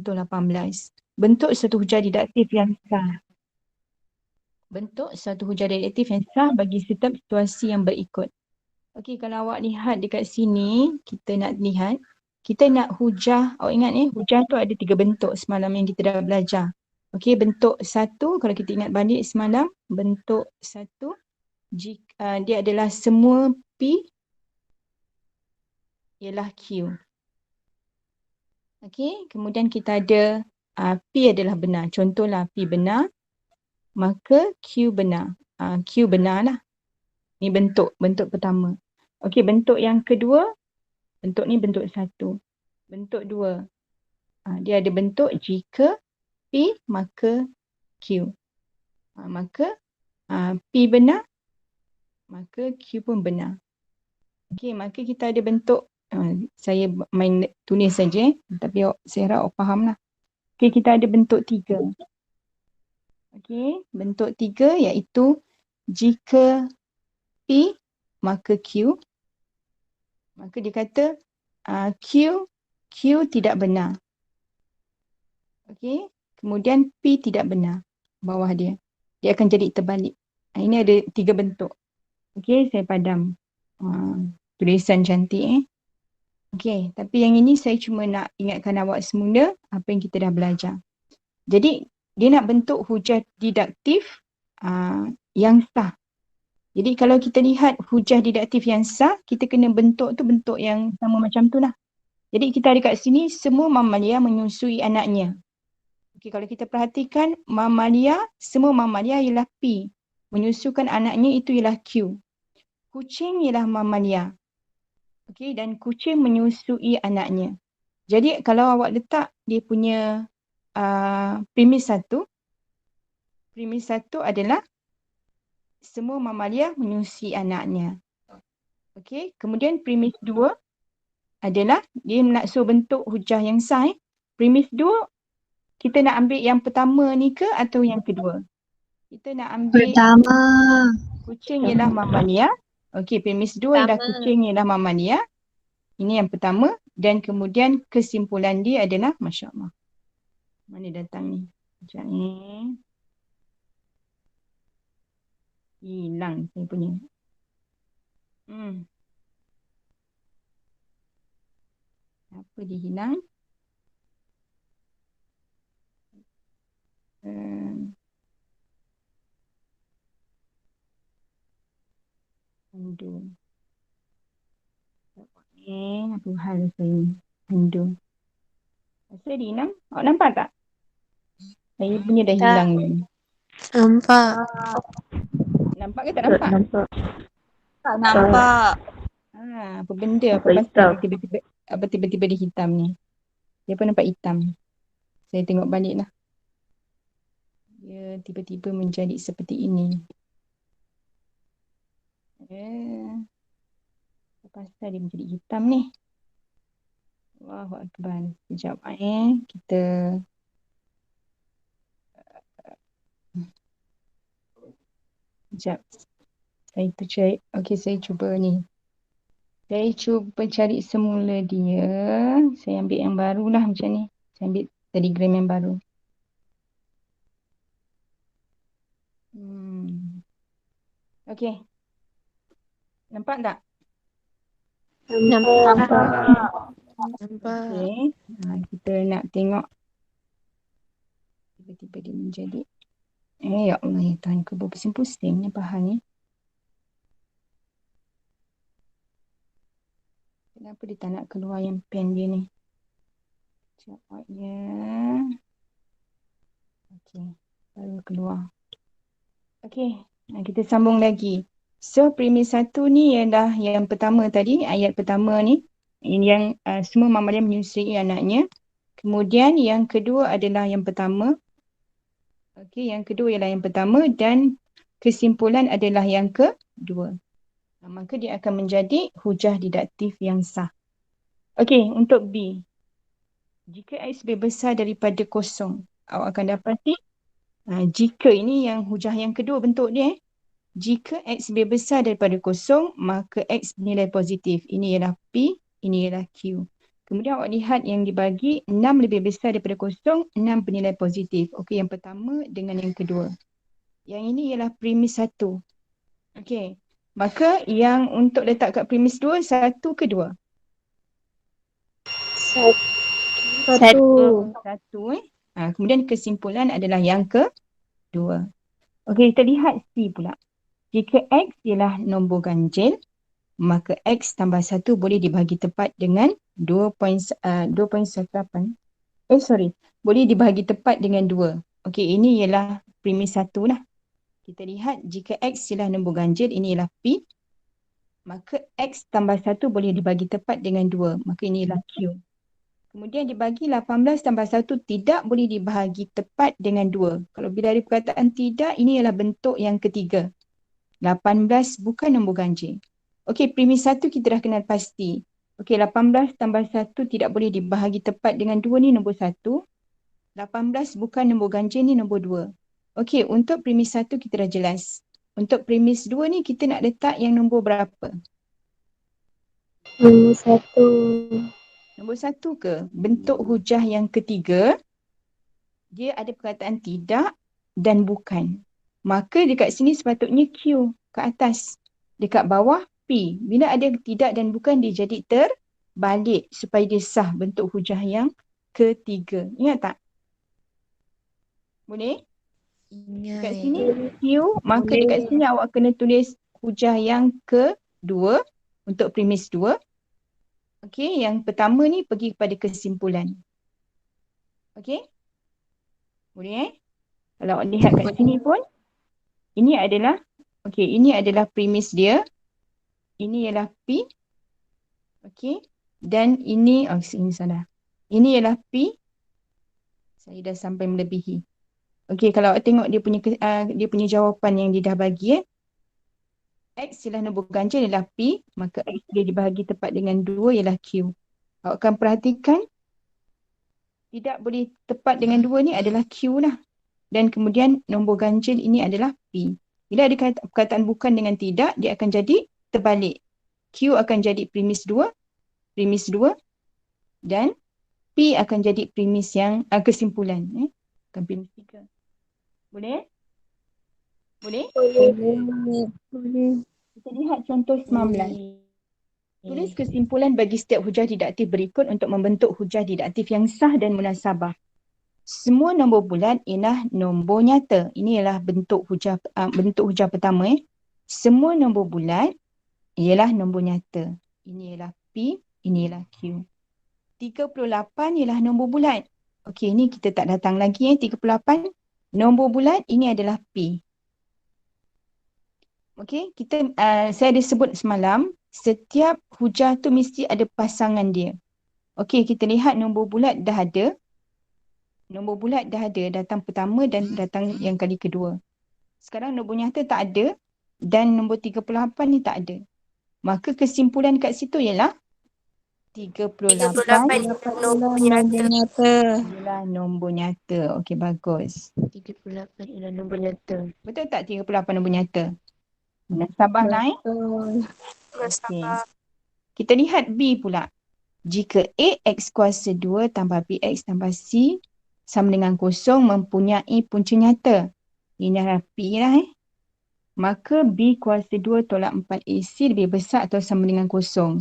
contoh 18. Bentuk satu hujah didaktif yang sah. Bentuk satu hujah didaktif yang sah bagi setiap situasi yang berikut. Okey, kalau awak lihat dekat sini, kita nak lihat, kita nak hujah, awak ingat ni, hujah tu ada 3 bentuk semalam yang kita dah belajar. Okey, bentuk satu, kalau kita ingat balik semalam, bentuk satu, jika, dia adalah semua P ialah Q. Okey, kemudian kita ada P adalah benar. Contohlah P benar, maka Q benar. Q benar lah. Ni bentuk pertama. Okey, bentuk yang kedua, bentuk ni bentuk satu. Bentuk dua, dia ada bentuk jika P maka Q. Maka P benar, maka Q pun benar. Okey, maka kita ada bentuk, saya main tulis saja, tapi saya harap awak faham lah. Okey, kita ada bentuk tiga. Okey, bentuk tiga iaitu jika P maka Q, maka dia kata Q tidak benar. Okey, kemudian P tidak benar bawah dia. Dia akan jadi terbalik. Ini ada 3 bentuk. Okey, saya padam tulisan cantik. Okey, tapi yang ini saya cuma nak ingatkan awak semula apa yang kita dah belajar. Jadi, dia nak bentuk hujah didaktif yang sah. Jadi kalau kita lihat hujah didaktif yang sah, kita kena bentuk tu bentuk yang sama macam tu lah. Jadi kita ada kat sini, semua mamalia menyusui anaknya. Okey, kalau kita perhatikan mamalia, semua mamalia ialah P. Menyusukan anaknya itu ialah Q. Kucing ialah mamalia. Okey, dan kucing menyusui anaknya. Jadi kalau awak letak dia punya premis satu adalah semua mamalia menyusui anaknya. Okey, kemudian premis dua adalah dia nak suruh bentuk hujah yang sah. Premis dua, kita nak ambil yang pertama ni ke atau yang kedua? Kita nak ambil pertama. Kucing ialah mamalia. Okey, premis dua ialah kucing ialah mamalia. Ini yang pertama. Dan kemudian kesimpulan dia adalah, Masya Allah. Mana datang ni? Sekejap ni. Hilang saya punya. Apa dia hilang? Undo. Apa hal saya ni? Undo. Saya hilang. Awak nampak tak? Saya punya dah hilang ni. Nampak. Nampak ke tak nampak? Tak nampak. Apa benda? Apa pasal tiba-tiba dia hitam ni? Dia pun nampak hitam. Saya tengok balik lah. Dia tiba-tiba menjadi seperti ini. Apa pasal dia menjadi hitam ni? Allahu Akbar. Sekejap kita sekejap. Saya tercari. Okey, saya cuba ni. Saya cuba cari semula dia. Saya ambil yang baru lah macam ni. Saya ambil Telegram yang baru. Okey. Nampak tak? Nampak. Okey. Kita nak tengok. Tiba-tiba dia menjadi. Ya Allah ya Tuhan. Aku berpusing-pusing ni bahan ni. Kenapa dia tak nak keluar yang pen dia ni? Sekejap ya. Okey. Baru keluar. Okey. Kita sambung lagi. So, premis satu ni ialah yang pertama tadi. Ayat pertama ni. Yang semua mamalia menyusui anaknya. Kemudian yang kedua adalah yang pertama. Okey, yang kedua ialah yang pertama. Dan kesimpulan adalah yang kedua. Maka dia akan menjadi hujah didaktif yang sah. Okey, untuk B. Jika X lebih besar daripada kosong, awak akan dapati jika ini yang hujah yang kedua bentuk dia. Jika X lebih besar daripada kosong, maka X nilai positif. Ini ialah P, ini ialah Q. Kemudian awak lihat yang dibagi 6 lebih besar daripada kosong, 6 bernilai positif. Okey, yang pertama dengan yang kedua. Yang ini ialah premis 1. Okey. Maka yang untuk letak kat premis 2, 1 ke 2? Satu. 1 kemudian kesimpulan adalah yang kedua. Okey, kita lihat C pula. Jika X ialah nombor ganjil, maka X tambah 1 boleh dibahagi tepat dengan 2.18. Boleh dibahagi tepat dengan 2. Okey, ini ialah premis 1 lah. Kita lihat jika X ialah nombor ganjil, ini ialah P. Maka X tambah 1 boleh dibagi tepat dengan 2. Maka ini ialah Q. Kemudian dibagi 18 tambah 1 tidak boleh dibahagi tepat dengan 2. Kalau bila ada perkataan tidak, ini ialah bentuk yang ketiga. 18 bukan nombor ganjil. Okey, premis 1 kita dah kenal pasti. Okey, 18 tambah 1 tidak boleh dibahagi tepat dengan 2 ni nombor 1. 18 bukan nombor ganjil ni nombor 2. Okey, untuk premis 1 kita dah jelas. Untuk premis 2 ni kita nak letak yang nombor berapa? Nombor 1. Nombor 1 ke? Bentuk hujah yang ketiga, dia ada perkataan tidak dan bukan. Maka dekat sini sepatutnya Q ke atas. Dekat bawah P. Bila ada tidak dan bukan, dia jadi terbalik supaya dia sah bentuk hujah yang ketiga. Ingat tak? Boleh? Dekat sini Q, maka dekat sini awak kena tulis hujah yang kedua untuk premis 2. Okey, yang pertama ni pergi kepada kesimpulan. Okey? Boleh Kalau awak lihat kat sini pun, ini adalah premis dia. Ini ialah P. Okey. Dan ini salah. Ini ialah P. Saya dah sampai melebihi. Okey, kalau awak tengok dia punya jawapan yang dia dah bagi X ialah nombor ganjil ialah P, maka X boleh dibahagi tepat dengan 2 ialah Q. Awak akan perhatikan tidak boleh tepat dengan 2 ni adalah Q lah. Dan kemudian nombor ganjil ini adalah P. Bila ada perkataan bukan dengan tidak, dia akan jadi terbalik. Q akan jadi premis 2 dan P akan jadi premis yang kesimpulan. Bukan premis 3. Boleh? Boleh? Boleh. Kita lihat contoh 19. Tulis kesimpulan bagi setiap hujah didaktif berikut untuk membentuk hujah didaktif yang sah dan munasabah. Semua nombor bulat ialah nombor nyata. Ini ialah bentuk hujah pertama. Semua nombor bulat ialah nombor nyata. Ini ialah P, ini ialah Q. 38 ialah nombor bulat. Okey, ni kita tak datang lagi 38. Nombor bulat ini adalah P. Okey, saya ada sebut semalam, setiap hujah tu mesti ada pasangan dia. Okey, kita lihat nombor bulat dah ada. Nombor bulat dah ada, datang pertama dan datang yang kali kedua. Sekarang nombor nyata tak ada dan nombor 38 ni tak ada. Maka kesimpulan kat situ ialah 38 nombor nyata. ialah nombor nyata. Okey, bagus. 38 ialah nombor nyata. Betul tak 38 nombor nyata? Munasabah naik. Okey. Kita lihat B pula. Jika AX kuasa 2 tambah BX tambah C sama dengan kosong mempunyai punca nyata. Ini adalah P lah Maka B kuasa 2 tolak 4AC lebih besar atau sama dengan kosong.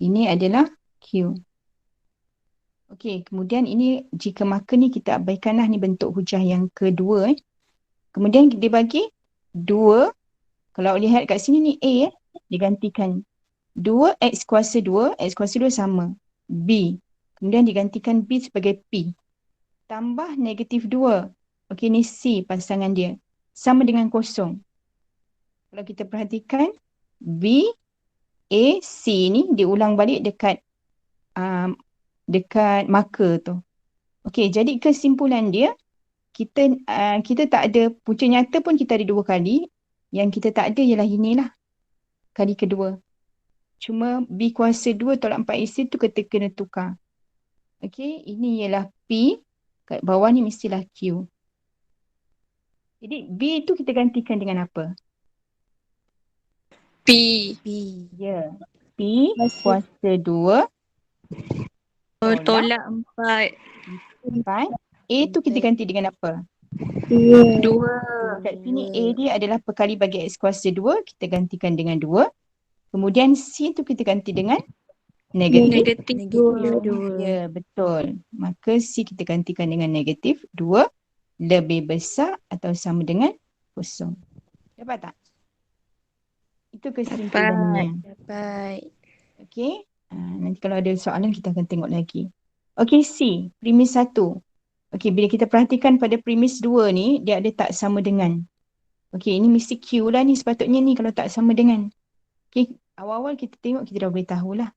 Ini adalah Q. Okey, kemudian ini jika maka ni kita abaikanlah ni bentuk hujah yang kedua. Kemudian dia bagi 2. Kalau lihat kat sini ni A digantikan 2X kuasa 2, X kuasa 2 sama. B. Kemudian digantikan B sebagai P. Tambah negatif 2. Okey, ni C pasangan dia. Sama dengan kosong. Kalau kita perhatikan, B, A, C ni diulang balik dekat marker tu. Okey, jadi kesimpulan dia, kita tak ada, punca nyata pun kita ada 2 kali. Yang kita tak ada ialah inilah. Kali kedua. Cuma B kuasa 2 tolak 4AC tu kita kena tukar. Okey, ini ialah P. Kat bawah ni mestilah Q. Jadi B tu kita gantikan dengan apa? P. Ya. P kuasa 2 Tolak empat. 4. A tu kita ganti dengan apa? Dua. Kat sini A dia adalah perkali bagi X kuasa 2. Kita gantikan dengan 2. Kemudian C tu kita ganti dengan negatif. Dua. Ya, betul. Maka C kita gantikan dengan negatif 2 lebih besar atau sama dengan kosong. Dapat tak? Itu kesimpulannya. Dapat. Okey. Nanti kalau ada soalan kita akan tengok lagi. Okey, C. Premis 1. Okey, bila kita perhatikan pada premis 2 ni, dia ada tak sama dengan. Okey, ini mesti Q lah ni sepatutnya ni kalau tak sama dengan. Okey, awal-awal kita tengok kita dah boleh tahulah.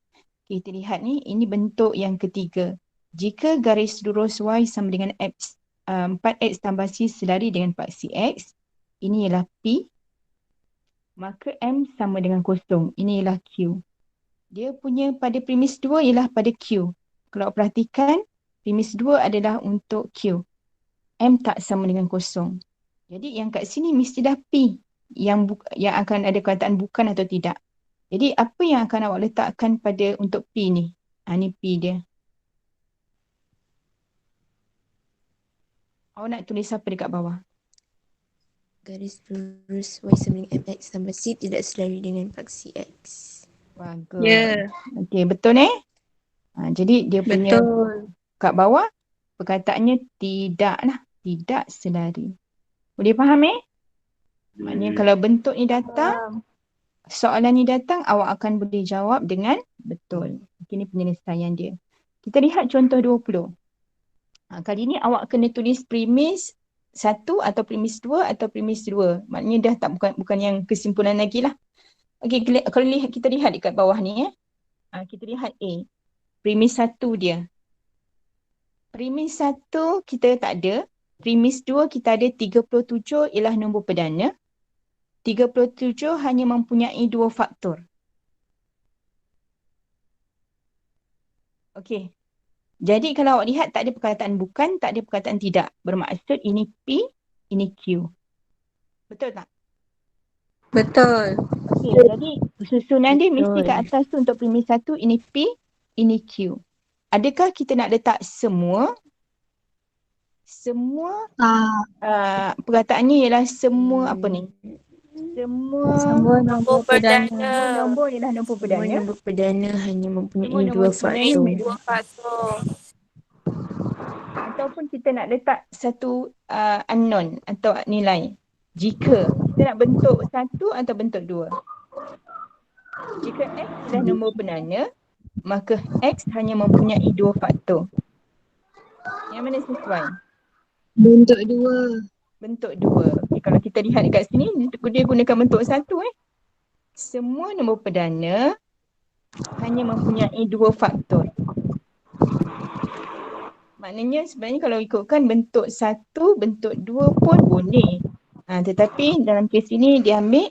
Okay, kita lihat ni, ini bentuk yang ketiga. Jika garis lurus Y sama dengan X, 4X tambah C selari dengan 4CX, ini ialah P, maka M sama dengan kosong. Ini ialah Q. Dia punya pada premis 2 ialah pada Q. Kalau perhatikan, premis 2 adalah untuk Q. M tak sama dengan kosong. Jadi yang kat sini mesti dah P yang akan ada kataan bukan atau tidak. Jadi apa yang akan awak letakkan pada untuk P ni? Ni P dia. Awak nak tulis apa dekat bawah? Garis lurus Y sama dengan MX tambah C tidak selari dengan 4CX. Bagus. Okey, betul jadi dia punya kat bawah perkataannya tidak lah. Tidak selari. Boleh faham Maknanya kalau bentuk ni datang, soalan ni datang, awak akan boleh jawab dengan betul. Ini penyelesaian dia. Kita lihat contoh 20. Kali ni awak kena tulis premis 1 atau premis 2 atau premis 2. Maknanya dah tak bukan yang kesimpulan lagi lah. Okey, kalau kita lihat dekat bawah ni kita lihat A. Premis 1 dia. Premis 1 kita tak ada. Premis 2 kita ada 37 ialah nombor perdana. 37 hanya mempunyai 2 faktor. Okey. Jadi kalau awak lihat tak ada perkataan bukan, tak ada perkataan tidak. Bermaksud ini P, ini Q. Betul tak? Betul. Okey, jadi susunan dia mesti kat atas tu untuk premis 1, ini P, ini Q. Adakah kita nak letak semua? Semua perkataannya ialah semua apa ni? Semua nombor perdana. Semua nombor ialah nombor perdana. Semua nombor perdana hanya mempunyai Semua dua nombor perdana faktor. Ataupun kita nak letak satu unknown atau nilai. Jika kita nak bentuk 1 atau bentuk 2. Jika X adalah nombor perdana, maka X hanya mempunyai 2 faktor. Yang mana sesuai? Bentuk 2. Bentuk 2. Okay, kalau kita lihat dekat sini, dia gunakan bentuk 1 Semua nombor perdana hanya mempunyai 2 faktor. Maknanya sebenarnya kalau ikutkan bentuk 1, bentuk 2 pun boleh. Tetapi dalam kes ini dia ambil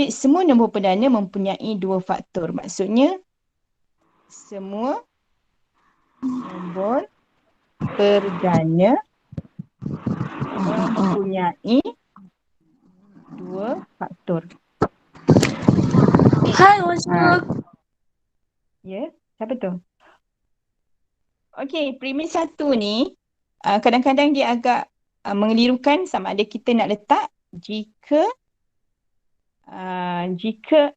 semua nombor perdana mempunyai 2 faktor. Maksudnya semua nombor perdana mempunyai 2 faktor. Hai, Oscar. Ya, siapa tu? Okey, premis 1 ni kadang-kadang dia agak mengelirukan sama ada kita nak letak jika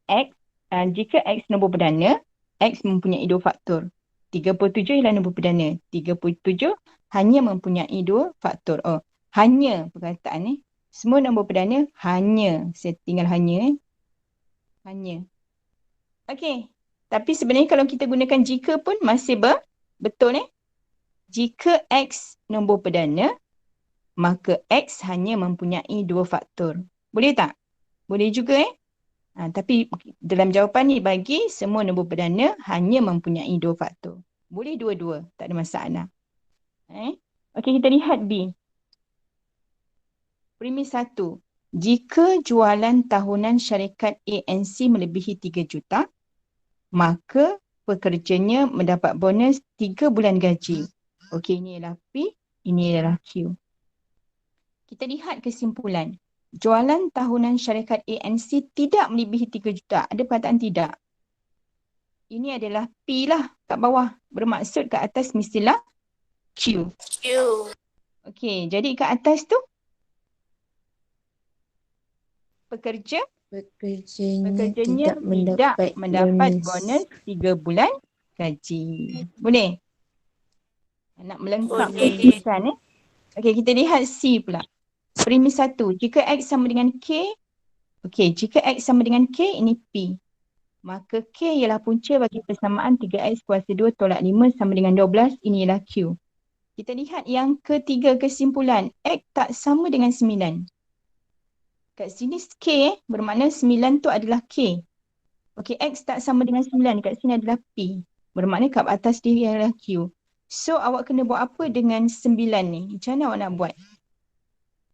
X nombor perdana, X mempunyai 2 faktor. 37 ialah nombor perdana. 37 hanya mempunyai 2 faktor. Hanya perkataan ni. Semua nombor perdana hanya. Saya tinggal hanya. Hanya. Okey. Tapi sebenarnya kalau kita gunakan jika pun masih betul Jika X nombor perdana, maka X hanya mempunyai 2 faktor. Boleh tak? Boleh juga tapi dalam jawapan ni bagi semua nombor perdana hanya mempunyai 2 faktor. Boleh dua-dua, tak ada masalah. Okey, kita lihat B. Premis 1. Jika jualan tahunan syarikat ANC melebihi 3 juta, maka pekerjanya mendapat bonus 3 bulan gaji. Okey, ini ialah P, ini ialah Q. Kita lihat kesimpulan. Jualan tahunan syarikat ANC tidak melebihi 3 juta. Ada perkataan tidak? Ini adalah P lah kat bawah. Bermaksud kat atas mestilah Q. Q. Okey, jadi kat atas tu pekerjanya Pekerjanya tidak tidak mendapat bonus 3 bulan gaji. Boleh? Nak melengkapkan Boleh. tulisan Okey, kita lihat C pula. Premis 1. Jika X sama dengan K, okey, jika X sama dengan K, ini P. Maka K ialah punca bagi persamaan 3X kuasa 2 tolak 5 sama dengan 12. Ini ialah Q. Kita lihat yang ketiga kesimpulan. X tak sama dengan 9. Kat sini K bermakna 9 tu adalah K. Okey, X tak sama dengan 9. Kat sini adalah P. Bermakna kat atas dia adalah Q. So, awak kena buat apa dengan 9 ni? Macam mana awak nak buat?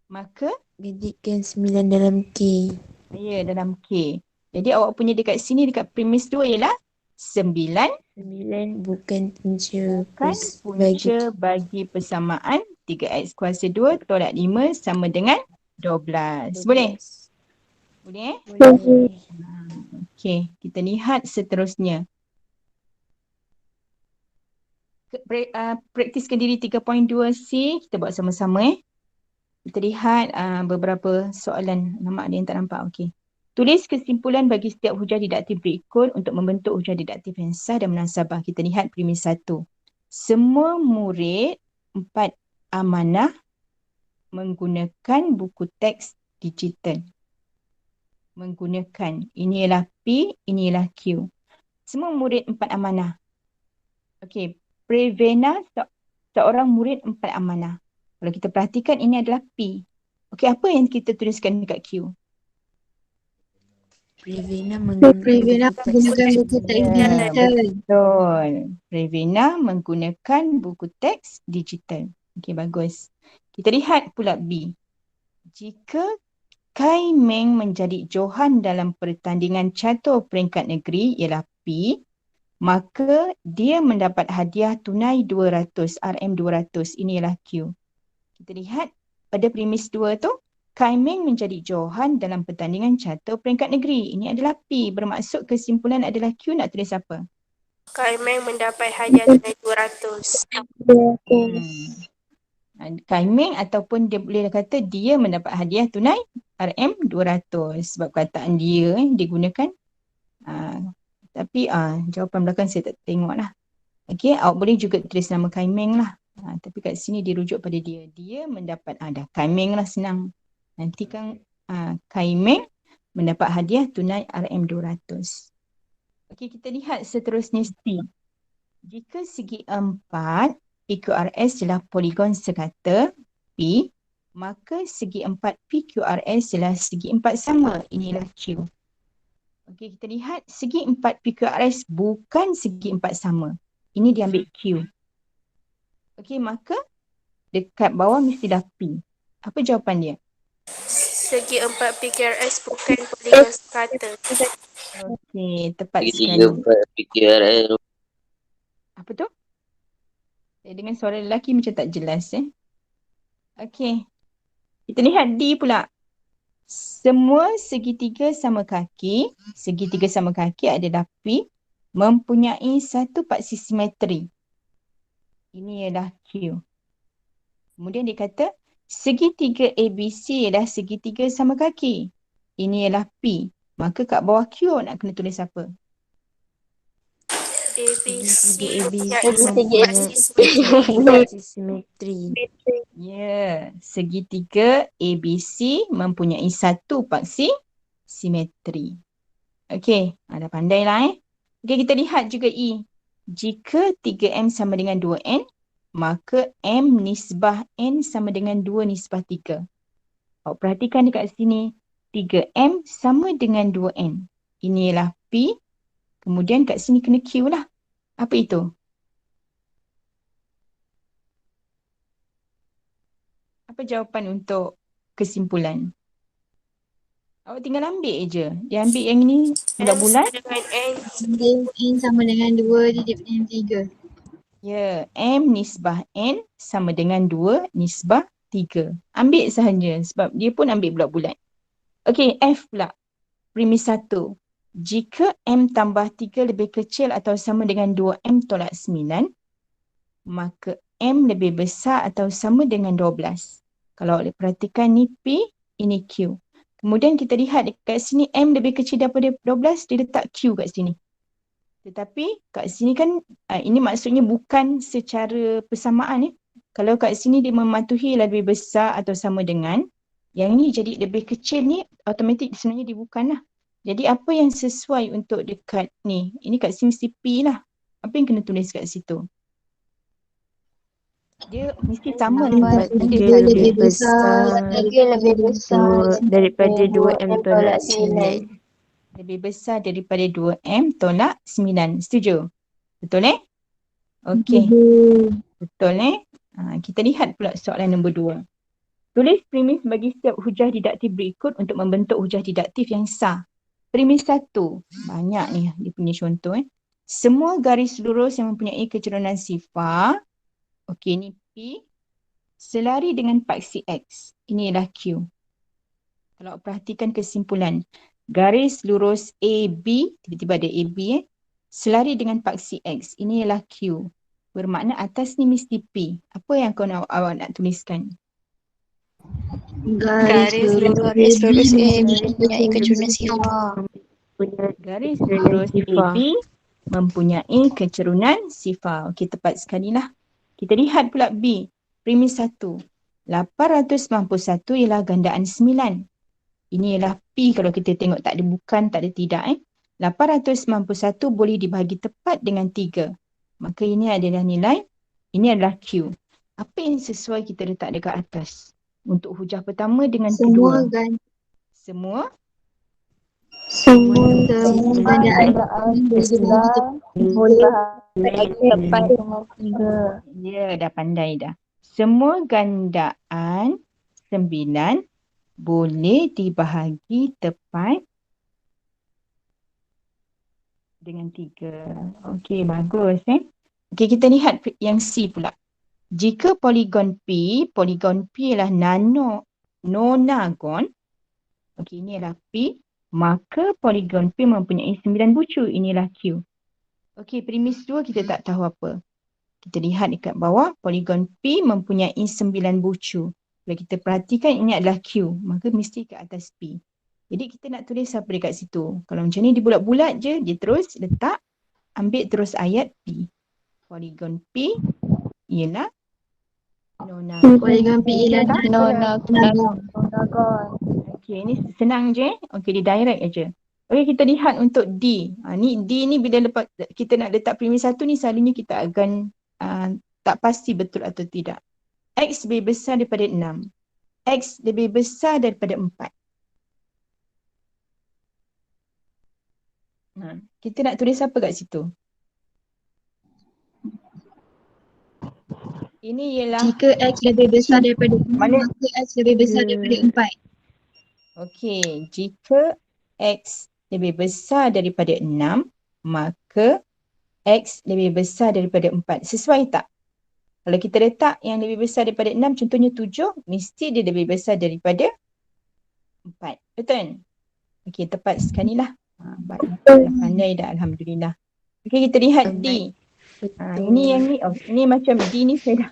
Maka, Gantikan 9 dalam K. ya, dalam K. Jadi, awak punya dekat sini, dekat premis 2 ialah 9 9 bukan punca bukan punca bagi persamaan 3X kuasa 2 tolak 5 sama dengan 12. Boleh? Boleh? Boleh. Okey, kita lihat seterusnya. Praktiskan diri 3.2C, kita buat sama-sama. Kita lihat beberapa soalan. Nama ada yang tak nampak. Okey. Tulis kesimpulan bagi setiap hujah didaktif berikut untuk membentuk hujah didaktif yang sah dan munasabah. Kita lihat premis 1. Semua murid 4 amanah menggunakan buku teks digital. Menggunakan. Ini ialah P, ini ialah Q. Semua murid 4 amanah. Okey. Prevena seorang murid 4 amanah. Kalau kita perhatikan ini adalah P. Okey, apa yang kita tuliskan dekat Q? Prevena menggunakan buku teks Ya, digital. betul. Prevena menggunakan buku teks digital. Okey, bagus. Kita lihat pula B. Jika Kai Meng menjadi Johan dalam pertandingan catur peringkat negeri ialah P, maka dia mendapat hadiah tunai 200, RM200. Ini ialah Q. Kita lihat pada premis 2 tu, Kai Meng menjadi Johan dalam pertandingan catur peringkat negeri. Ini adalah P. Bermaksud kesimpulan adalah Q. Nak tulis apa? Kai Meng mendapat hadiah tunai 200. Kai Meng ataupun dia boleh kata dia mendapat hadiah tunai RM200. Sebab perkataan dia digunakan. Tapi jawapan belakang saya tak tengok lah. Okey, awak boleh juga tulis nama Kai Meng lah. Tapi kat sini dirujuk pada dia. Dia mendapat, dah Kai Meng lah senang. Nanti kan Kai Meng mendapat hadiah tunai RM200. Okey, kita lihat seterusnya C. Jika segi 4 PQRS ialah poligon sekata P, maka segi 4 PQRS ialah segi 4 sama. Inilah Q. Okey, kita lihat segi 4 PQRS bukan segi 4 sama. Ini diambil Q. Okey, maka dekat bawah mesti dah P. Apa jawapan dia? Segi 4 PQRS bukan poligon sekata. Okey, tepat Segi sekali. 4 PQRS. Apa tu? Dengan suara lelaki macam tak jelas. Okey. Kita lihat D pula. Semua segitiga sama kaki adalah P mempunyai satu paksi simetri. Ini ialah Q. Kemudian dia kata segitiga ABC ialah segitiga sama kaki. Ini ialah P. Maka kat bawah Q nak kena tulis apa? ABC simetri. Ya, segitiga ABC mempunyai satu paksi simetri. Okey, dah pandai lah Okey, kita lihat juga E. Jika 3M sama dengan 2N, maka M nisbah N sama dengan 2 nisbah 3. Awak perhatikan dekat sini, 3M sama dengan 2N. Ini ialah P. Kemudian kat sini kena Q lah. Apa itu? Apa jawapan untuk kesimpulan? Awak tinggal ambil je. Dia ambil yang ini bulat-bulat. N sama dengan 2 divided dengan 3. Ya, M nisbah N sama dengan 2 nisbah 3. Ambil sahaja sebab dia pun ambil bulat-bulat. Okey, F pula. Premis 1. Jika M tambah 3 lebih kecil atau sama dengan 2M tolak 9, maka M lebih besar atau sama dengan 12. Kalau boleh perhatikan ni P, ini Q. Kemudian kita lihat dekat sini M lebih kecil daripada 12, dia letak Q kat sini. Tetapi kat sini kan ini maksudnya bukan secara persamaan. Kalau kat sini dia mematuhi lebih besar atau sama dengan, yang ni jadi lebih kecil ni automatik sebenarnya dia bukan lah. Jadi apa yang sesuai untuk dekat ni? Ini kat sini mesti P lah. Apa yang kena tulis kat situ? Dia mesti sama lah. Tiga lebih besar daripada 2M tolak 9. Lebih besar daripada 2M tolak 9. Setuju? Betul Okey. Betul kita lihat pula soalan nombor 2. Tulis premis bagi setiap hujah didaktif berikut untuk membentuk hujah didaktif yang sah. Premis 1. Banyak ni dia punya contoh Semua garis lurus yang mempunyai kecerunan sifar. Okey, ni P. Selari dengan paksi X. Ini ialah Q. Kalau perhatikan kesimpulan. Garis lurus AB, tiba-tiba ada AB selari dengan paksi X. Ini ialah Q. Bermakna atas ni mesti P. Apa yang awak nak tuliskan? Garis lurus A mempunyai kecerunan sifar. Garis lurus AB mempunyai kecerunan sifar. Okey, tepat sekali lah. Kita lihat pula B. Premis 1. 891 ialah gandaan 9. Ini ialah P kalau kita tengok tak ada bukan, tak ada tidak 891 boleh dibahagi tepat dengan 3. Maka ini adalah nilai, ini adalah Q. Apa yang sesuai kita letak dekat atas? Untuk hujah pertama dengan kedua. Semua gandaan boleh tepat dengan 3. Ya, dah pandai dah. Semua gandaan 9 boleh dibahagi tepat dengan 3. Okey, bagus Okey, kita lihat yang C pula. Jika poligon P ialah nonagon. Okey, ini adalah P. Maka poligon P mempunyai 9 bucu. Inilah Q. Okey, premis 2 kita tak tahu apa. Kita lihat dekat bawah, poligon P mempunyai 9 bucu. Kalau kita perhatikan ini adalah Q, maka mesti ke atas P. Jadi kita nak tulis apa dekat situ? Kalau macam ni dia bulat-bulat je, dia terus letak, ambil terus ayat P. Poligon P ialah nonagon. Poligon P ialah nonagon. Okey, ni senang je. Okey, dia direct aja. Okey, kita lihat untuk D. Ni D ni bila kita nak letak premis 1 ni selalunya kita akan tak pasti betul atau tidak. X lebih besar daripada 6. X lebih besar daripada 4. Kita nak tulis apa kat situ? Ini ialah jika X lebih besar daripada 6, maka X lebih besar daripada 4. Okey, jika X lebih besar daripada 6, maka X lebih besar daripada 4. Sesuai tak? Kalau kita letak yang lebih besar daripada 6, contohnya 7, mesti dia lebih besar daripada 4. Betul? Okey, tepat sekali lah. Baik, dah pandai dah, Alhamdulillah. Okey, kita lihat D. Ini yang ni, ini macam D ni saya dah.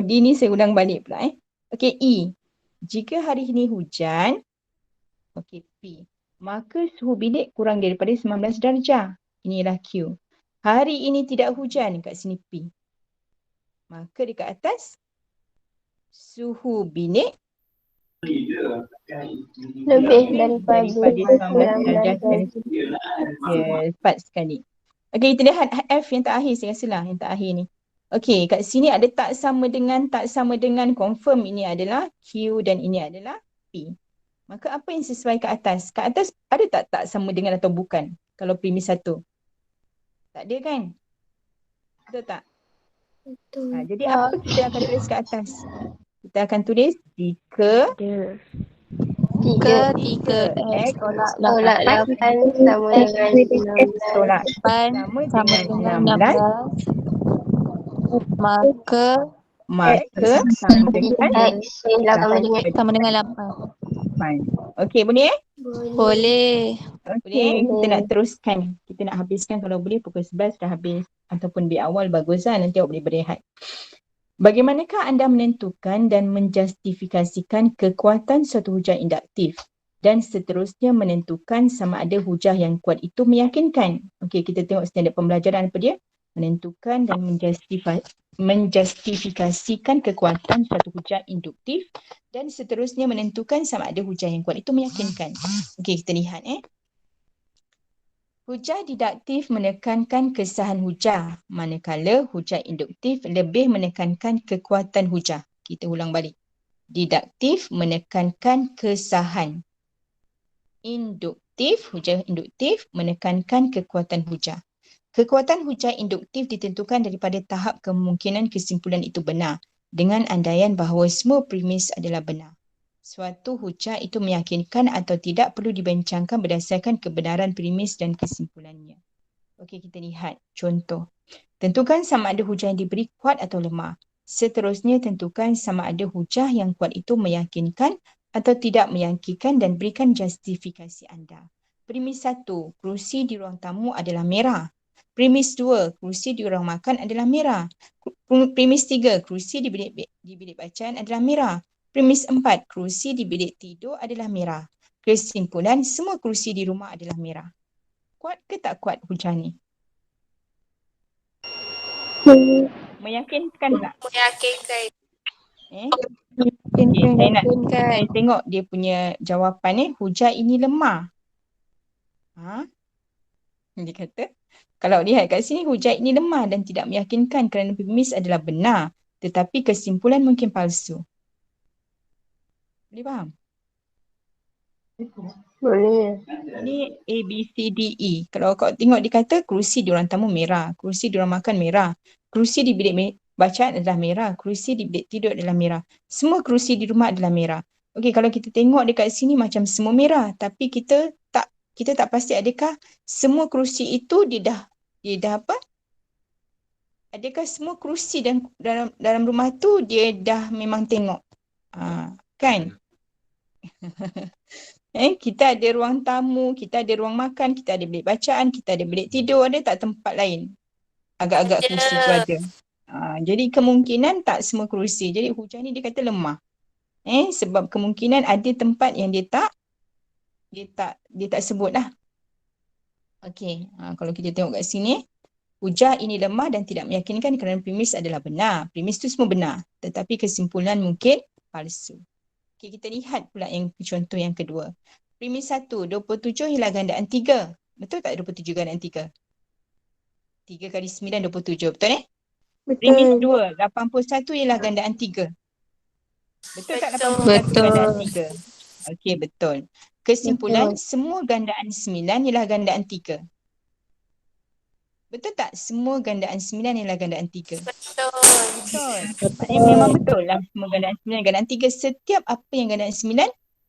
D ni saya ulang balik pula Okey, E. Jika hari ini hujan, okey, P. Maka suhu bilik kurang daripada 19 darjah. Inilah Q. Hari ini tidak hujan, kat sini P. Maka dekat atas, suhu bilik Lebih daripada 19 darjah Celsius. Ya, tepat sekali. Okey, kita lihat F yang terakhir, saya rasa lah yang terakhir ni. Okey, kat sini ada tak sama dengan, confirm ini adalah Q dan ini adalah P. Maka apa yang sesuai kat atas? Kat atas ada tak sama dengan atau bukan? Kalau premis 1. Tak ada kan? Betul tak? Betul. Jadi apa kita akan tulis kat atas? Kita akan tulis jika 3X tolak 8 sama dengan 16 tolak 8 sama dengan 16, maka sama dengan X sama dengan 8. Okey, boleh Boleh. Okey, kita nak Boleh. teruskan. Kita nak habiskan kalau boleh pukul 11 dah habis. Ataupun lebih awal bagus lah, nanti awak boleh berehat. Bagaimanakah anda menentukan dan menjustifikasikan kekuatan suatu hujah induktif dan seterusnya menentukan sama ada hujah yang kuat itu meyakinkan? Okey, kita tengok standard pembelajaran apa dia? Menentukan dan menjustifikasikan kekuatan suatu hujah induktif dan seterusnya menentukan sama ada hujah yang kuat itu meyakinkan. Okey, kita lihat Hujah diduktif menekankan kesahan hujah, manakala hujah induktif lebih menekankan kekuatan hujah. Kita ulang balik. Diduktif menekankan kesahan. Hujah induktif menekankan kekuatan hujah. Kekuatan hujah induktif ditentukan daripada tahap kemungkinan kesimpulan itu benar dengan andaian bahawa semua premis adalah benar. Suatu hujah itu meyakinkan atau tidak perlu dibincangkan berdasarkan kebenaran premis dan kesimpulannya. Okey, kita lihat contoh. Tentukan sama ada hujah yang diberi kuat atau lemah. Seterusnya tentukan sama ada hujah yang kuat itu meyakinkan atau tidak meyakinkan dan berikan justifikasi anda. Premis 1, kerusi di ruang tamu adalah merah. Premis 2, kerusi di ruang makan adalah merah. Premis 3, kerusi di bilik bacaan adalah merah. Premis 4, kerusi di bilik tidur adalah merah. Kesimpulan, semua kerusi di rumah adalah merah. Kuat ke tak kuat hujah ni? Meyakinkan tak? Meyakinkan. Okay, saya tengok dia punya jawapan hujah ini lemah. Dia kata, kalau lihat kat sini hujah ini lemah dan tidak meyakinkan kerana premis adalah benar, tetapi kesimpulan mungkin palsu. Boleh faham? Boleh. Ini A, B, C, D, E. Kalau kau tengok dia kata kerusi di ruang tamu merah, kerusi di ruang makan merah, kerusi di bilik bacaan adalah merah, kerusi di bilik tidur adalah merah. Semua kerusi di rumah adalah merah. Okey, kalau kita tengok dekat sini macam semua merah, tapi kita tak pasti adakah semua kerusi itu dia dah apa? Adakah semua kerusi dalam rumah tu dia dah memang tengok? Kan? Kita ada ruang tamu, kita ada ruang makan, kita ada bilik bacaan, kita ada bilik tidur, ada tak tempat lain? Agak-agak kerusi tu ada. Jadi kemungkinan tak semua kerusi. Jadi hujah ni dia kata lemah. Sebab kemungkinan ada tempat yang dia tak sebut lah. Okey, kalau kita tengok kat sini, hujah ini lemah dan tidak meyakinkan kerana premis adalah benar. Premis tu semua benar. Tetapi kesimpulan mungkin palsu. Okay, kita lihat pula yang contoh yang kedua. Premis 1, 27 ialah gandaan 3. Betul tak 27 gandaan 3? 3 kali 9, 27. Betul Premis 2, 81 ialah gandaan 3. Betul tak 81 gandaan 3? Okey, betul. Kesimpulan, semua gandaan 9 ialah gandaan 3. Betul tak semua gandaan 9 ialah gandaan 3? Betul. Maknanya memang betul lah semua gandaan 9 gandaan 3. Setiap apa yang gandaan 9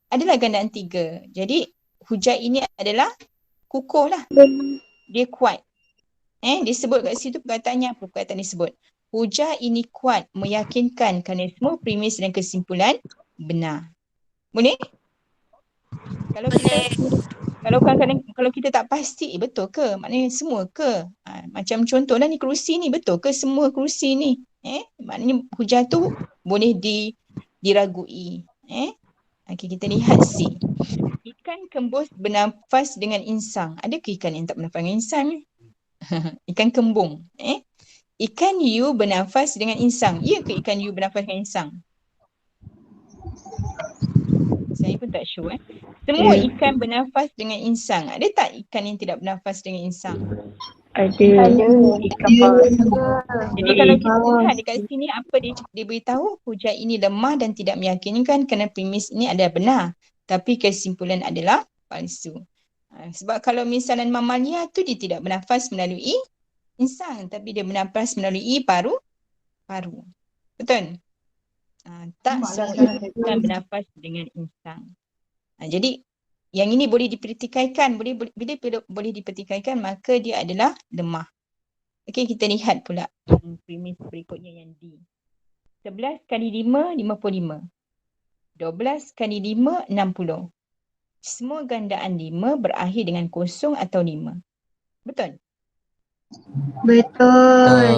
adalah gandaan 3. Jadi hujah ini adalah kukuh lah. Dia kuat. Dia sebut kat situ perkataannya apa? Perkataan dia sebut. Hujah ini kuat, meyakinkan kerana semua premis dan kesimpulan benar. Boleh? Kalau kita kalau kita tak pasti, betul ke? Maknanya semua ke? Macam contohlah ni kerusi ni, betul ke semua kerusi ni? Maknanya hujah tu boleh diragui. Okay, kita lihat C. Ikan kembus bernafas dengan insang. Adakah ikan yang tak bernafas dengan insang? Ikan kembung. Ikan hiu bernafas dengan insang. Ya ke ikan hiu bernafas dengan insang? Saya pun tak sure. Semua ikan bernafas dengan insang. Ada tak ikan yang tidak bernafas dengan insang? Ada. Jadi kalau kita lihat dekat sini apa dia beritahu, hujah ini lemah dan tidak meyakinkan kerana premis ini adalah benar. Tapi kesimpulan adalah palsu. Sebab kalau misalnya mamalia tu dia tidak bernafas melalui insang, tapi dia bernafas melalui paru. Betul? Tak semua ikan bernafas dengan insang. Jadi yang ini boleh dipertikaikan, bila boleh dipertikaikan maka dia adalah lemah. Okey, kita lihat pula premis berikutnya yang D. 11 kali 5, 55. 12 kali 5, 60. semua gandaan 5 berakhir dengan kosong atau 5. Betul? Betul.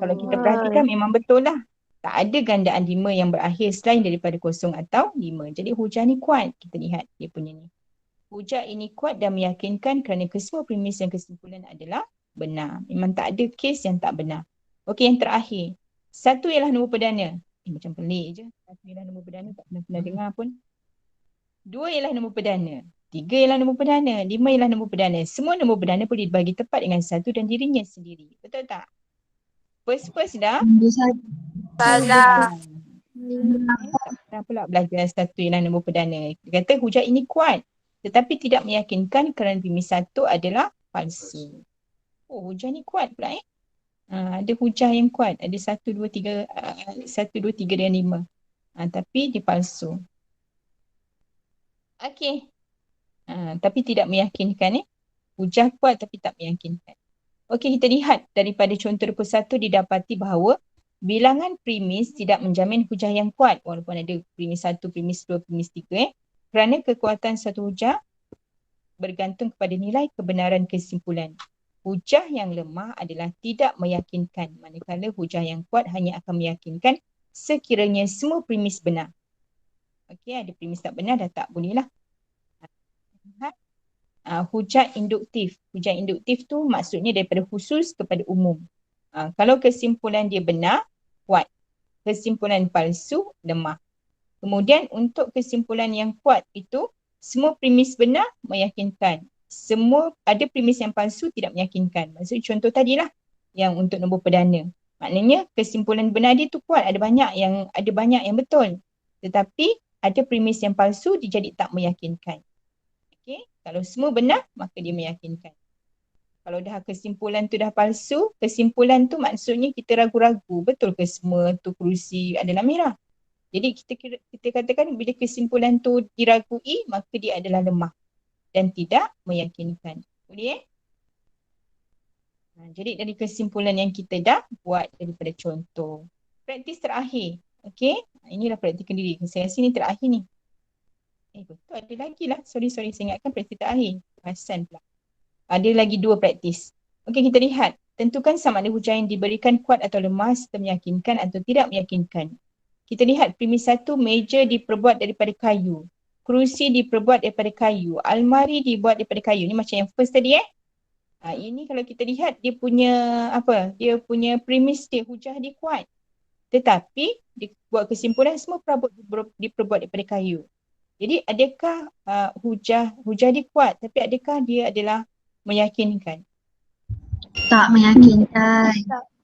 Kalau kita perhatikan memang betul lah. Tak ada gandaan 5 yang berakhir selain daripada kosong atau 5. Jadi hujah ni kuat. Kita lihat dia punya ni. Hujah ini kuat dan meyakinkan kerana kesemua premis dan kesimpulan adalah benar. Memang tak ada kes yang tak benar. Okey, yang terakhir. 1 ialah nombor perdana. Macam pelik je. 1 ialah nombor perdana. Tak pernah dengar pun. 2 ialah nombor perdana. 3 ialah nombor perdana. 5 ialah nombor perdana. Semua nombor perdana boleh dibagi tepat dengan 1 dan dirinya sendiri. Betul tak? First dah. Nombor satu. Salah. Tak pula belajar 1 ialah nombor perdana. Dia kata hujah ini kuat tetapi tidak meyakinkan kerana premis 1 adalah palsu. Oh, hujah ni kuat pula ada hujah yang kuat. Ada 1, 2, 3, 1, 2, 3 dan 5. Tapi dia palsu. Okey. Tapi tidak meyakinkan hujah kuat tapi tak meyakinkan. Okey, kita lihat daripada contoh 21 didapati bahawa bilangan premis tidak menjamin hujah yang kuat walaupun ada premis 1, premis 2, premis 3 kerana kekuatan satu hujah bergantung kepada nilai kebenaran kesimpulan. Hujah yang lemah adalah tidak meyakinkan, manakala hujah yang kuat hanya akan meyakinkan sekiranya semua premis benar. Okey, ada premis tak benar dah tak boleh lah. Hujah induktif. Hujah induktif tu maksudnya daripada khusus kepada umum. Kalau kesimpulan dia benar, kuat. Kesimpulan palsu, lemah. Kemudian untuk kesimpulan yang kuat itu, semua premis benar meyakinkan. Semua ada premis yang palsu tidak meyakinkan. Maksud contoh tadilah yang untuk nombor perdana. Maknanya kesimpulan benar dia tu kuat, ada banyak yang betul. Tetapi ada premis yang palsu dia jadi tak meyakinkan. Okey, kalau semua benar maka dia meyakinkan. Kalau dah kesimpulan tu dah palsu, kesimpulan tu maksudnya kita ragu-ragu, betul ke semua tu kerusi adalah merah? Jadi kita katakan bila kesimpulan tu diragui, maka dia adalah lemah dan tidak meyakinkan. Boleh jadi dari kesimpulan yang kita dah buat daripada contoh. Praktis terakhir. Okey, inilah praktikal diri. Saya rasa ni terakhir ni. Betul ada lagi lah. Sorry saya ingatkan praktis terakhir. Perasan pula. Ada lagi 2 praktis. Okey, kita lihat. Tentukan sama ada hujah yang diberikan kuat atau lemah serta meyakinkan atau tidak meyakinkan. Kita lihat premis 1, meja diperbuat daripada kayu. Kerusi diperbuat daripada kayu. Almari dibuat daripada kayu. Ni macam yang first tadi ini kalau kita lihat dia punya dia punya premis dia, hujah dia kuat. Tetapi dia buat kesimpulan semua perabot diperbuat daripada kayu. Jadi adakah hujah dia kuat tapi adakah dia adalah meyakinkan? Tak meyakinkan.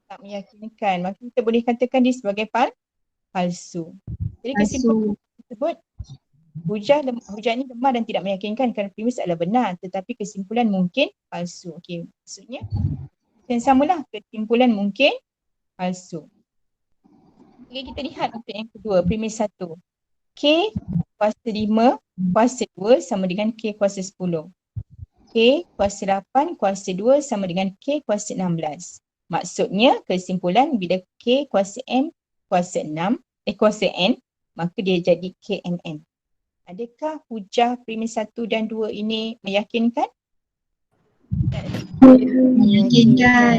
Tak meyakinkan. Maka kita boleh katakan dia sebagai palsu. Jadi kesimpulan tersebut hujah ni lemah dan tidak meyakinkan kerana premis adalah benar tetapi kesimpulan mungkin palsu. Okey, maksudnya yang samalah, kesimpulan mungkin palsu. Okey, kita lihat untuk yang kedua, premis 1. K kuasa 5 kuasa 2 sama dengan K kuasa 10. K kuasa 8 kuasa 2 sama dengan K kuasa 16. Maksudnya kesimpulan bila K kuasa M kuasa 6, kuasa N, maka dia jadi KNN. Adakah hujah premis 1 dan 2 ini meyakinkan? Meyakinkan.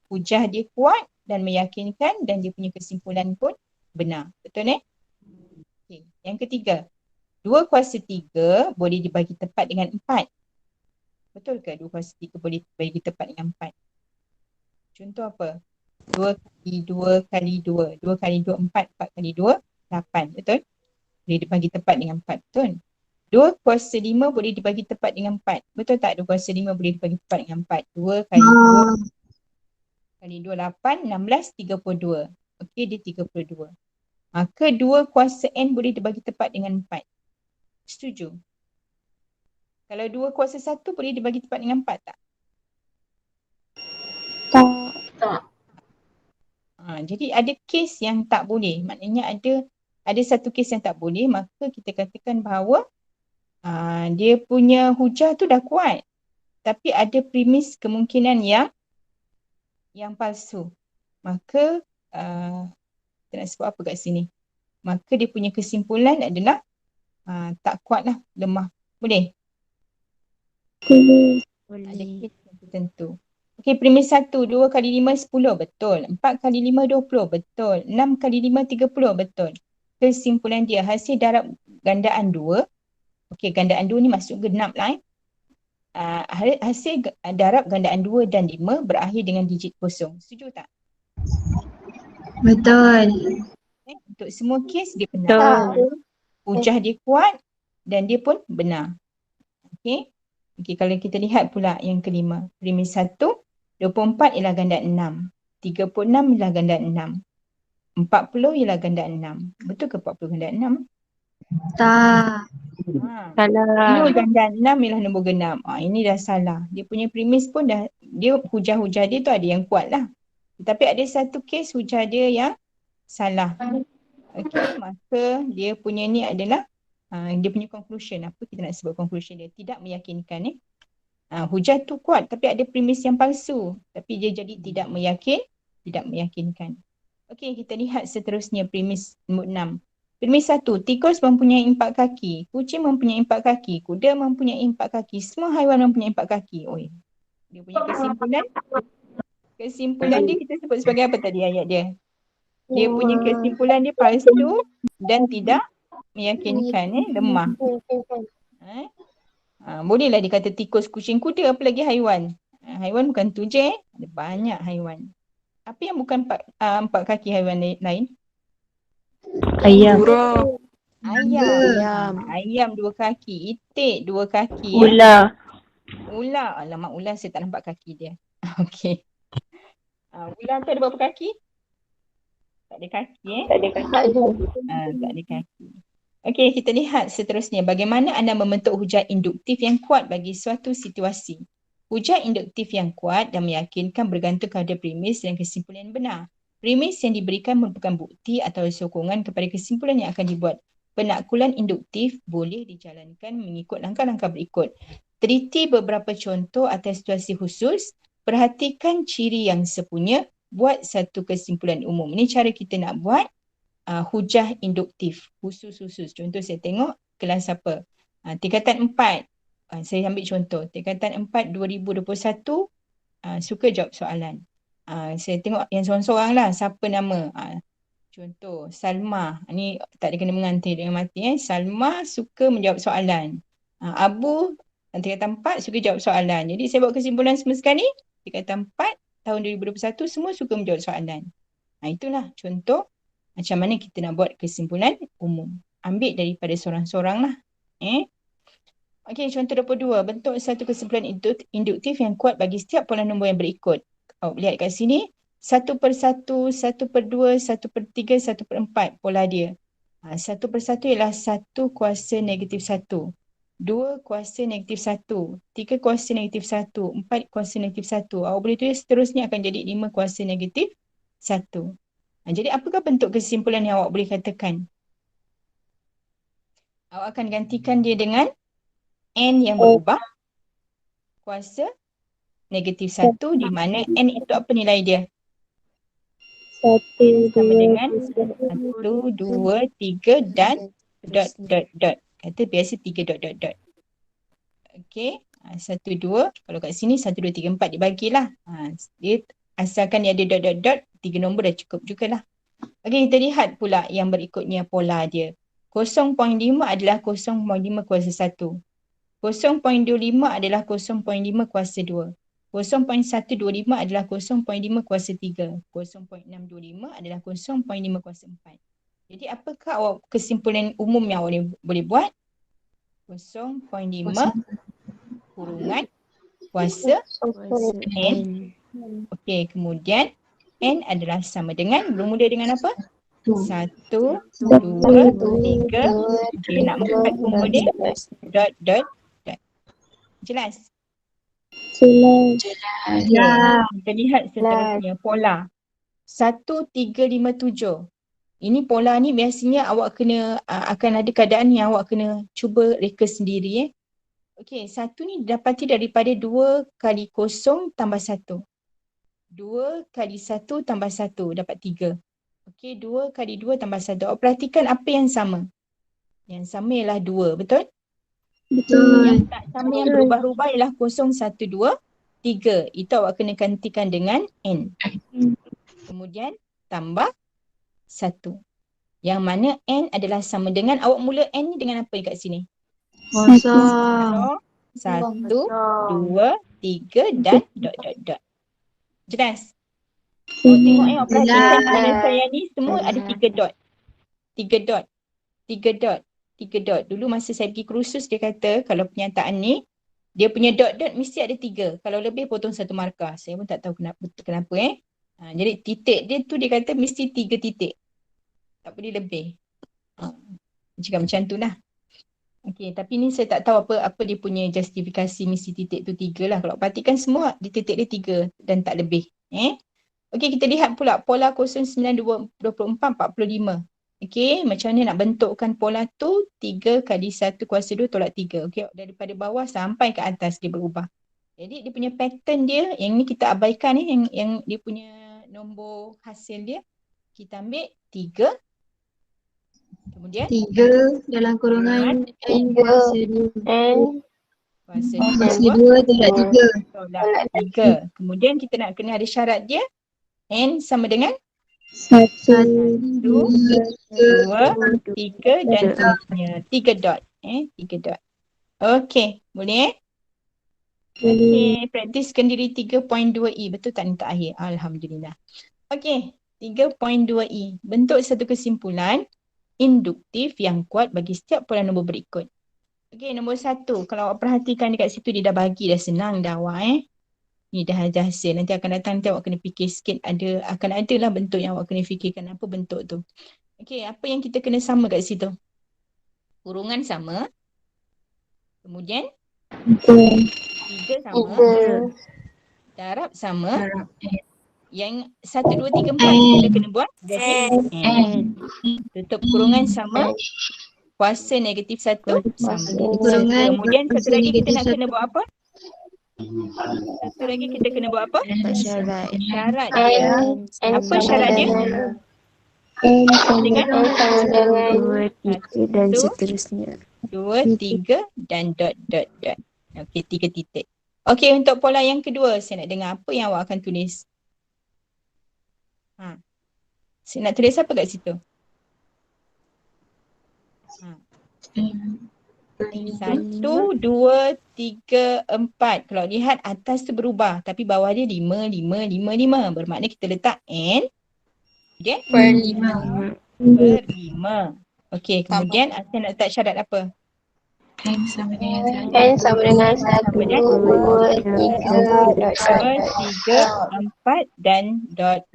Hujah dia kuat dan meyakinkan dan dia punya kesimpulan pun benar. Betul Okay. Yang ketiga, 2 kuasa 3 boleh dibagi tepat dengan 4. Betul ke 2 kuasa 3 boleh dibagi tepat dengan 4? Contoh apa? 2 kali 2 kali 2. 2 kali 2, 4. 4 kali 2, 8. Betul? Boleh dibagi tepat dengan 4. Betul? 2 kuasa 5 boleh dibagi tepat dengan 4. Betul tak 2 kuasa 5 boleh dibagi tepat dengan 4? 2 kali 2 kali 2, 8. 16, 32. Okey, dia 32. Maka 2 kuasa N boleh dibagi tepat dengan 4. Setuju? Kalau 2 kuasa 1 boleh dibagi tepat dengan 4 tak? Tak. Jadi ada kes yang tak boleh. Maknanya ada satu kes yang tak boleh, maka kita katakan bahawa dia punya hujah tu dah kuat. Tapi ada premis kemungkinan yang palsu. Maka kita nak sebut apa kat sini? Maka dia punya kesimpulan adalah Tak kuat lah, lemah. Boleh? Ada Boleh. kes yang tertentu. Okey, premis 1, 2 kali 5, 10, betul. 4 kali 5, 20, betul. 6 kali 5, 30, betul. Kesimpulan dia, hasil darab gandaan 2. Okey, gandaan 2 ni masuk genap lah. Hasil darab gandaan 2 dan 5 berakhir dengan digit kosong. Setuju tak? Betul. Untuk semua kes dia benar. Hujah dia kuat dan dia pun benar. Okey. Okey, kalau kita lihat pula yang kelima. Premis 1, 24 ialah gandaan 6. 36 ialah gandaan 6. 40 ialah gandaan 6. Betul ke 40 gandaan 6? Tak. Salah. 10 gandaan 6 ialah nombor genap. Ini dah salah. Dia punya premis pun dah, dia hujah-hujah dia tu ada yang kuat lah. Tapi ada satu kes hujah dia yang salah. Okey, maka dia punya ni adalah dia punya conclusion. Apa kita nak sebut conclusion dia? Tidak meyakinkan. Hujah tu kuat tapi ada premis yang palsu. Tapi dia jadi tidak meyakinkan. Okey, kita lihat seterusnya premis nombor 6. Premis 1, tikus mempunyai 4 kaki, kucing mempunyai 4 kaki, kuda mempunyai 4 kaki, semua haiwan mempunyai 4 kaki. Oi. Dia punya kesimpulan dia kita sebut sebagai apa tadi ayat dia? Dia punya kesimpulan dia palsu dan tidak meyakinkan, lemah. Bolehlah dikata tikus, kucing, kuda, apa lagi haiwan. Haiwan bukan tu je, ada banyak haiwan. Apa yang bukan 4 kaki haiwan lain? Ayam. Ayam. Ayam 2 kaki, itik 2 kaki. Ular. Ular. Alamak, ular saya tak nampak kaki dia. Okey. Ular tu ada berapa kaki? Tak ada kaki Tak ada kaki. Okey, kita lihat seterusnya. Bagaimana anda membentuk hujah induktif yang kuat bagi suatu situasi? Hujah induktif yang kuat dan meyakinkan bergantung kepada premis dan kesimpulan yang benar. Premis yang diberikan merupakan bukti atau sokongan kepada kesimpulan yang akan dibuat. Penakkulan induktif boleh dijalankan mengikut langkah-langkah berikut. Teliti beberapa contoh atas situasi khusus. Perhatikan ciri yang sepunya. Buat satu kesimpulan umum. Ini cara kita nak buat hujah induktif khusus-khusus. Contoh saya tengok kelas apa? Tingkatan 4. Saya ambil contoh. Tingkatan 4 2021 suka jawab soalan. Saya tengok yang seorang-seorang lah. Siapa nama? Contoh Salma. Ni tak ada kena mengantir dengan mati. Salma suka menjawab soalan. Abu tingkatan 4 suka jawab soalan. Jadi saya buat kesimpulan semua sekali. Tingkatan 4 tahun 2021 semua suka menjawab soalan. Itulah contoh macam mana kita nak buat kesimpulan umum. Ambil daripada seorang-seorang lah. Okey, contoh 22. Bentuk satu kesimpulan induktif yang kuat bagi setiap pola nombor yang berikut. Lihat kat sini. 1/1, 1/2, 1/3, 1/4 pola dia. 1/1 ialah 1 kuasa negatif 1. 2 kuasa negatif 1. 3 kuasa negatif 1. 4 kuasa negatif 1. Awak boleh tulis seterusnya akan jadi 5 kuasa negatif 1. Jadi apakah bentuk kesimpulan yang awak boleh katakan? Awak akan gantikan dia dengan N yang berubah. Kuasa negatif 1 di mana N itu apa nilai dia? 1, Sama 2, dengan 1, 2, 3 dan dot. Kata biasa 3 dot. Okey. 1, 2. Kalau kat sini 1, 2, 3, 4 dibagilah. Dia asalkan dia ada dot. 3 nombor dah cukup jugalah. Okey, kita lihat pula yang berikutnya pola dia. 0.5 adalah 0.5 kuasa 1. 0.25 adalah 0.5 kuasa 2. 0.125 adalah 0.5 kuasa 3. 0.625 adalah 0.5 kuasa 4. Jadi apakah awak kesimpulan umum yang awak boleh buat? 0.5 kurungan kuasa N. Okey, kemudian N adalah sama dengan, bermula dengan apa? 1, 2, 3. Okey, nak 4 pun boleh. Dot. Jelas? Ya. Kita lihat seterusnya pola 1, 3, 5, 7. Ini pola ni biasanya awak kena akan ada keadaan yang awak kena cuba reka sendiri. Okey, 1 ni didapati daripada 2 kali 0 tambah 1. 2 kali 1 tambah 1 dapat 3. Okey, 2 kali 2 tambah 1. Awak perhatikan apa yang sama. Yang sama ialah 2, betul? Betul. Yang tak sama yang berubah-ubah ialah 0, 1, 2, 3. Itu awak kena gantikan dengan N. Kemudian tambah 1. Yang mana N adalah sama dengan, awak mula N ni dengan apa dekat sini? Kosong. 1, 2, 3 dan dot. Jelas? Awak tengok awak perhatikan pada saya ni semua ada 3 dot. 3 dot. 3 dot. 3 dot. Dulu masa saya pergi kursus dia kata kalau penyataan ni dia punya dot-dot mesti ada 3. Kalau lebih potong 1 markah. Saya pun tak tahu kenapa jadi titik dia tu dia kata mesti 3 titik. Tak boleh lebih. Cakap macam tu lah. Okey, tapi ni saya tak tahu apa dia punya justifikasi mesti titik tu 3 lah. Kalau perhatikan semua di titik dia 3 dan tak lebih. Okey, kita lihat pula pola 0924 45. Okey, macam mana nak bentukkan pola tu? 3 kali 1 kuasa 2 tolak 3. Okey, daripada bawah sampai ke atas dia berubah. Jadi dia punya pattern dia, yang ni kita abaikan yang dia punya nombor hasil dia. Kita ambil 3. Kemudian 3 dalam kurungan N kuasa 2. kuasa Kuasa 2 2 tolak 3. tolak 3. Kemudian kita nak kena ada syarat dia. N sama dengan 1, 2, 2, 3 dan seterusnya. 3 dot. 3 dot. Okey, boleh Okey, praktiskan diri 3.2E. Betul tak ni tak akhir? Alhamdulillah. Okey, 3.2E. Bentuk satu kesimpulan induktif yang kuat bagi setiap pola nombor berikut. Okey, nombor 1. Kalau awak perhatikan dekat situ dia dah bagi, dah senang dah awak Ni dah ada hasil. Nanti akan datang, nanti awak kena fikir sikit. Akan ada lah bentuk yang awak kena fikirkan. Apa bentuk tu? Okey, apa yang kita kena sama kat situ? Kurungan sama. Kemudian 3 sama. Darab sama. Yang 1, 2, 3, 4 kita kena buat jadi N. Tutup kurungan sama. Kuasa negatif 1 sama. Kemudian satu lagi kita nak kena buat apa? Satu lagi kita kena buat apa? Syarat. Syarat dia. Apa syarat dia? Dengan 2, 3 dan Satu. seterusnya. 2, 3 dan dot. Okey, 3 titik. Okey, untuk pola yang kedua, saya nak dengar apa yang awak akan tulis. Saya nak tulis apa kat situ? 1, 2, 3, 4. Kalau lihat atas tu berubah. Tapi bawah dia 5, 5, 5, 5. Bermakna kita letak N. Kemudian? Per 5. Okey, kemudian saya nak letak syarat apa? N sama dengan 1. N sama dengan 1, 2, 3, 4 dan dot.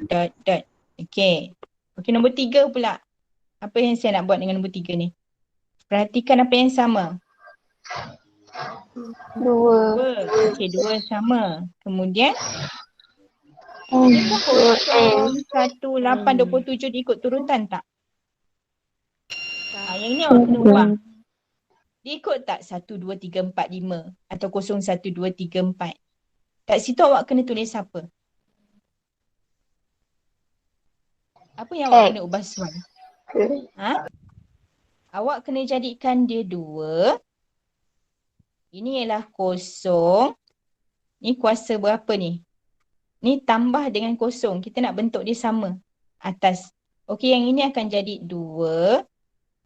Okey. Okey, nombor 3 pula. Apa yang saya nak buat dengan nombor 3 ni? Perhatikan apa yang sama. 2. Okey, 2 sama. Kemudian N. adakah 0, 1, 8, 27 diikut turutan tak? Yang ini awak kena ubah. Diikut tak 1, 2, 3, 4, 5 atau 0, 1, 2, 3, 4? Kat situ awak kena tulis apa? Apa yang awak kena ubah soal? Awak kena jadikan dia 2. Ini ialah 0. Ni kuasa berapa ni? Ni tambah dengan 0. Kita nak bentuk dia sama. Atas. Okey, yang ini akan jadi 2.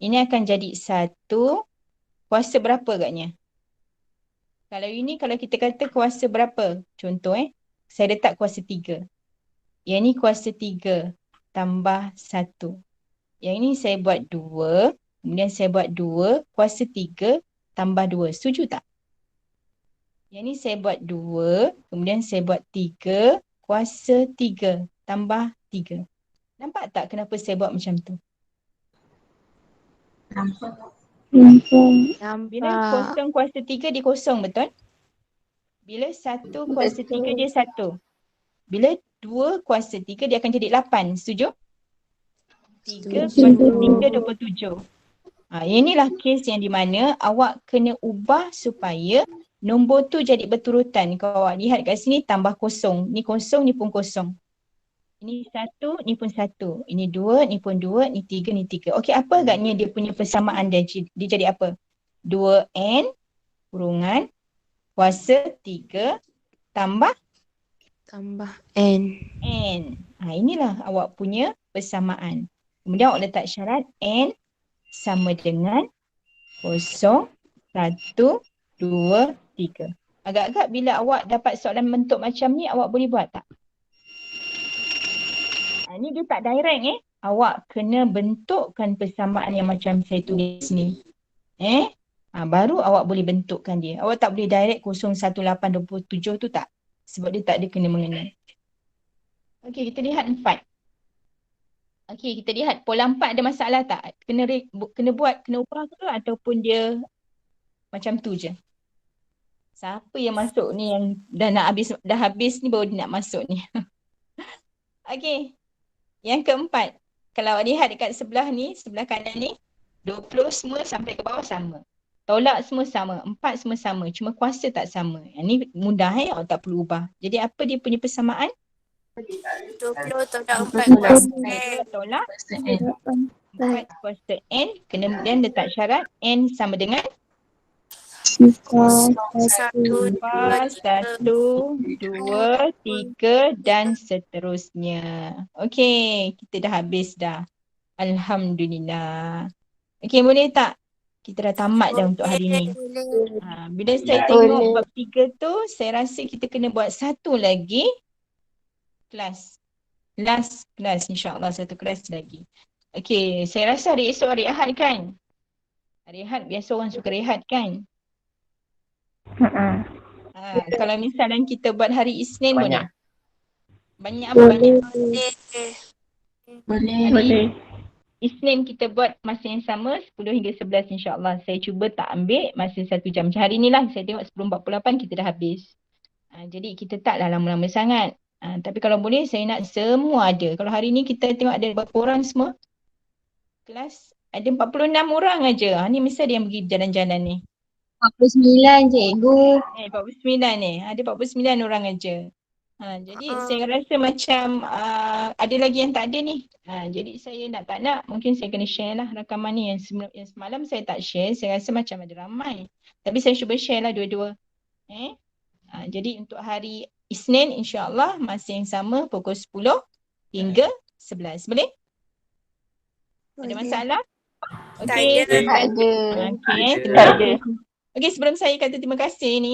Ini akan jadi 1. Kuasa berapa agaknya? Kalau ini, kalau kita kata kuasa berapa? Contoh saya letak kuasa 3. Yang ni kuasa 3 tambah 1. Yang ini saya buat 2. Kemudian saya buat 2 kuasa 3 tambah 2. Setuju tak? Yang ni saya buat 2. Kemudian saya buat 3 kuasa 3 tambah 3. Nampak tak kenapa saya buat macam tu? Bila kosong kuasa 3 dia kosong, betul? Bila 1 kuasa 3 dia 1. Bila 2 kuasa 3 dia akan jadi 8. Setuju? 3 kuasa 3 27. Inilah kes yang di mana awak kena ubah supaya nombor tu jadi berturutan. Kalau awak lihat kat sini tambah kosong. Ni kosong, ni pun kosong. Ini 1, ni pun 1. Ini 2, ni pun 2, ni 3, ni 3. Okey, apa agaknya dia punya persamaan dia jadi apa? 2N kurungan kuasa 3 tambah Tambah N. N. Inilah awak punya persamaan. Kemudian awak letak syarat N sama dengan 0, 1, 2, 3. Agak-agak bila awak dapat soalan bentuk macam ni, awak boleh buat tak? Ni dia tak direct Awak kena bentukkan persamaan yang macam saya tulis ni. Baru awak boleh bentukkan dia. Awak tak boleh direct 01827 tu tak. Sebab dia tak ada kena-mengena. Okey, kita lihat 4. Okey, kita lihat pola 4 ada masalah tak? Kena buat, kena ubah ke ataupun dia macam tu je? Siapa yang masuk ni yang dah habis ni baru dia nak masuk ni. Okey. Yang keempat, kalau awak lihat dekat sebelah ni, sebelah kanan ni, 20 semua sampai ke bawah sama. Tolak semua sama, 4 semua sama. Cuma kuasa tak sama. Yang ni mudah awak tak perlu ubah. Jadi apa dia punya persamaan? 20 tolak 4 kuasa N. Tolak 4 kuasa N. Kemudian letak syarat N sama dengan 1, 1, 2, 3 dan seterusnya. Okey, kita dah habis dah. Alhamdulillah. Okey, boleh tak? Kita dah tamat dah untuk hari ni. Bila saya tengok bab 3 tu, saya rasa kita kena buat satu lagi kelas. Last kelas, insyaAllah satu kelas lagi. Okey, saya rasa hari esok hari Ahad kan? Hari Ahad biasa orang suka rehat kan? Kalau misalnya kita buat hari Isnin boleh? Banyak apa? Banyak? Boleh. Isnin kita buat masa yang sama 10 hingga 11 insyaAllah. Saya cuba tak ambil masa 1 jam. Macam hari ni lah saya tengok 10.48 kita dah habis. Jadi kita taklah lama-lama sangat. Tapi kalau boleh saya nak semua ada. Kalau hari ni kita tengok ada berapa orang semua? Kelas ada 46 orang aja. Ni mesti ada yang pergi jalan-jalan ni. 49 cikgu. 49 ni. Ada 49 orang aja. Jadi saya rasa macam ada lagi yang tak ada ni. Jadi saya tak nak mungkin saya kena share lah rakaman ni. Yang semalam saya tak share. Saya rasa macam ada ramai. Tapi saya cuba share lah dua-dua. Jadi untuk hari Isnin insyaAllah masa yang sama pukul 10 hingga 11. Boleh? Ada masalah? Okey. Tak ada. Okey, terima kasih. Okey, sebelum saya kata terima kasih ni,